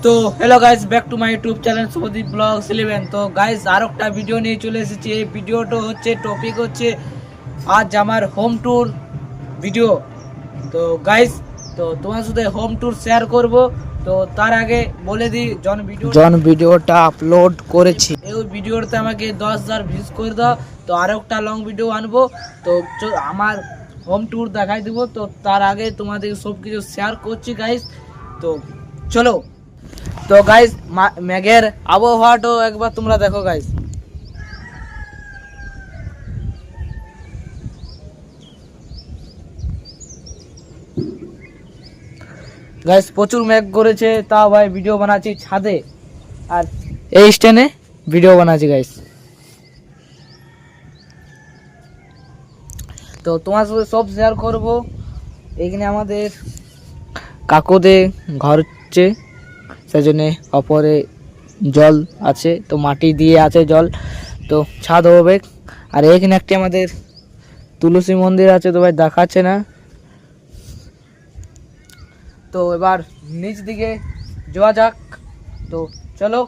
তো hello guys, back to my YouTube channel Shubhadeep blogs 11। তো guys আর একটা ভিডিও নিয়ে চলে এসেছি। এই ভিডিওটা হচ্ছে টপিক হচ্ছে আজ আমার হোম ট্যুর ভিডিও। তো গাইস, তো তোমার সাথে হোম ট্যুর শেয়ার করব। তো তার আগে বলে দিই, জন ভিডিওটা আপলোড করেছি, এই ভিডিওতে আমাকে 10,000 ভিউজ করে দাও। তো আরও একটা লং ভিডিও আনবো। তো আমার হোম ট্যুর দেখাই দেবো। তো তার আগে তোমাদের সব কিছু শেয়ার করছি গাইস। তো চলো। তো গাইস মেঘের আবহাওয়াটাও একবার তোমরা দেখো গাইস। গাইস প্রচুর মেঘ করেছে, তাও ভাই ভিডিও বানাচ্ছি ছাদে আর এই স্ট্যান্ডে ভিডিও বানাচ্ছি গাইস। তো তোমার সাথে সব শেয়ার করব। এখানে আমাদের কাকুদের ঘর হচ্ছে, সেই জন্যে অপরে জল আছে, তো মাটি দিয়ে আছে জল, তো ছাদ হবে। আর এখানে একটি আমাদের তুলসী মন্দির আছে, তো ভাই দেখাচ্ছে না। তো এবার নিচ দিকে যাওয়া যাক। তো চলো।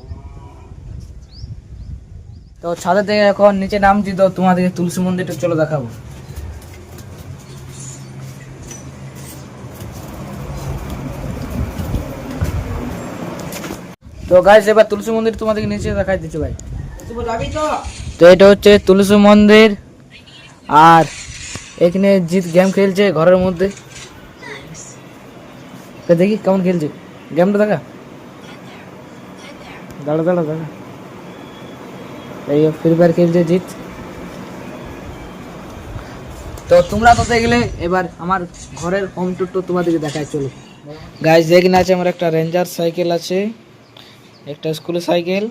তো ছাদে থেকে এখন নিচে নামছি, তো তোমাদেরকে তুলসী মন্দিরটা চলো দেখাবো। তো গাইস এবার তুলসী মন্দির তোমাদেরকে নিচে দেখাই দিচ্ছি ভাই। তো এটা হচ্ছে তুলসী মন্দির। আর এখানে জিৎ গেম খেলছে ঘরের মধ্যে। তো দেখি কেমন খেলছে গেমটা, দেখা দাঁড়া দাঁড়া দাঁড়া। এই ফ্রি ফায়ার খেলছে জিৎ। তো তোমরা তো দেখলে, এবার আমার ঘরের হোম ট্যুর তো তোমাদেরকে দেখায় চলো। গাইস এখানে আছে আমার একটা রেঞ্জার সাইকেল আছে, একটা স্কুলের সাইকেল।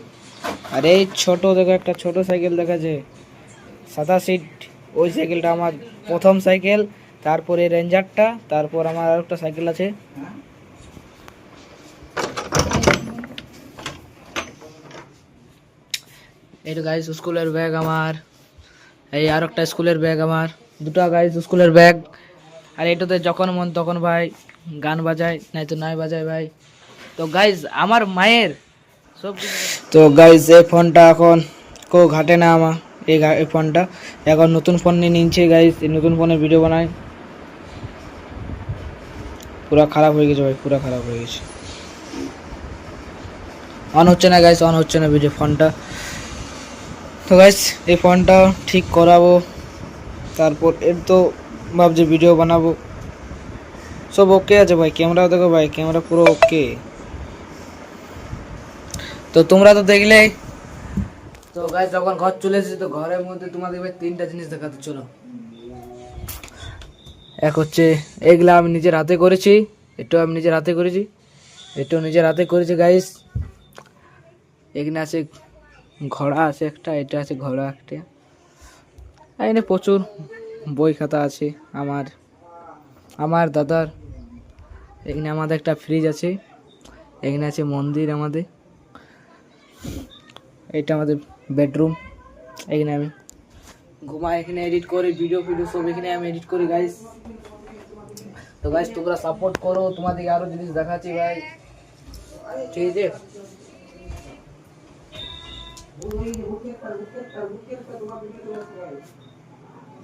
আর এই ছোট দেখো একটা ছোট সাইকেল দেখা যায়, সাদা সিট। ওই সাইকেলটা আমার প্রথম সাইকেল, তারপরে রেঞ্জারটা, তারপর আমার আর একটা সাইকেল আছে। এই তো গাইস স্কুলের ব্যাগ আমার, এই আর একটা স্কুলের ব্যাগ আমার, দুটো গাইস স্কুলের ব্যাগ। আর এটাতে যখন মন তখন ভাই গান বাজায়, নাই তো নাই বাজায় ভাই। তো গাইস আমার মায়ের সব। তো গাইস এই ফোনটা এখন কেউ ঘাটে না আমার, এই ফোনটা এখন নতুন ফোন নিয়ে নিচ্ছে গাইস। এই নতুন ফোনে ভিডিও বানায়, পুরা খারাপ হয়ে গেছে ভাই, পুরা খারাপ হয়ে গেছে। অন হচ্ছে না গাইস, অন হচ্ছে না ভিডিও ফোনটা। তো গাইস এই ফোনটা ঠিক করাবো, তারপর এর তো ভাবছি ভিডিও বানাবো। সব ওকে আছে ভাই, ক্যামেরা দেখো ভাই, ক্যামেরা পুরো ওকে। তো তোমরা তো দেখলে। তো গাইস যখন ঘর চলে এসেছি, তো ঘরের মধ্যে তোমাদের ভাই তিনটা জিনিস দেখাতে চলো। এক হচ্ছে এগুলা আমি নিজের হাতে করেছি, এটাও আমি নিজের হাতে করেছি, এটাও নিজের হাতে করেছি গাইস। এখানে আছে ঘোড়া আছে একটা, এটা আছে ঘোড়া একটা। এখানে প্রচুর বই খাতা আছে আমার দাদার। এখানে আমাদের একটা ফ্রিজ আছে, এখানে আছে মন্দির আমাদের। এটা আমাদের বেডরুম, এখানে আমি ঘুমাই, এখানে এডিট করি ভিডিও সব এখানে আমি এডিট করি গাইস। তো গাইস তোমরা সাপোর্ট করো, তোমাদেরকে আরো জিনিস দেখাচ্ছি ভাই, ঠিক আছে।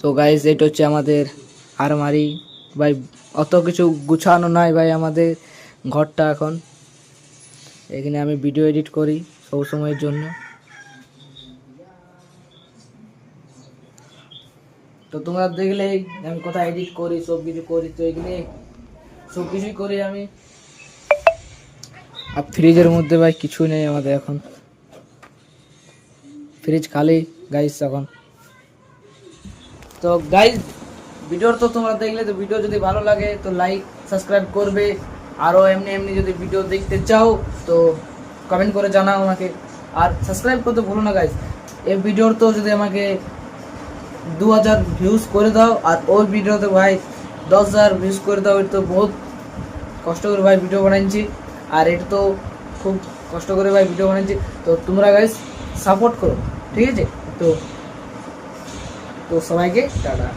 তো গাইস এটা হচ্ছে আমাদের আলমারি ভাই, অত কিছু গুছানো নাই ভাই আমাদের ঘরটা এখন। এখানে আমি ভিডিও এডিট করি সব সময়ের জন্য। তো তোমরা দেখলেই আমি কোথায় এডিট করি, সব কিছু করি। তো এখানে সব কিছুই করি আমি। আর ফ্রিজের মধ্যে ভাই কিছুই নেই আমাদের এখন, ফ্রিজ খালি গাইস এখন। তো গাইস ভিডিওর তো তোমরা দেখলে, তো ভিডিও যদি ভালো লাগে তো লাইক সাবস্ক্রাইব করবে। আরও এমনি যদি ভিডিও দেখতে চাও তো কমেন্ট করে জানাও আমাকে। আর সাবস্ক্রাইব করতে ভুলো না গাইস। এই ভিডিওর তো যদি আমাকে 2000 ভিউজ করে দাও, আর ওই ভিডিওতে ভাই 10,000 ভিউজ করে দাও। এটা তো বহুত কষ্ট করে ভাই ভিডিও বানাচ্ছি, আর এটা তো খুব কষ্ট করে ভাই ভিডিও বানাচ্ছি। তো তোমরা গাইস সাপোর্ট করো, ঠিক আছে। তো সবাইকে টাটা।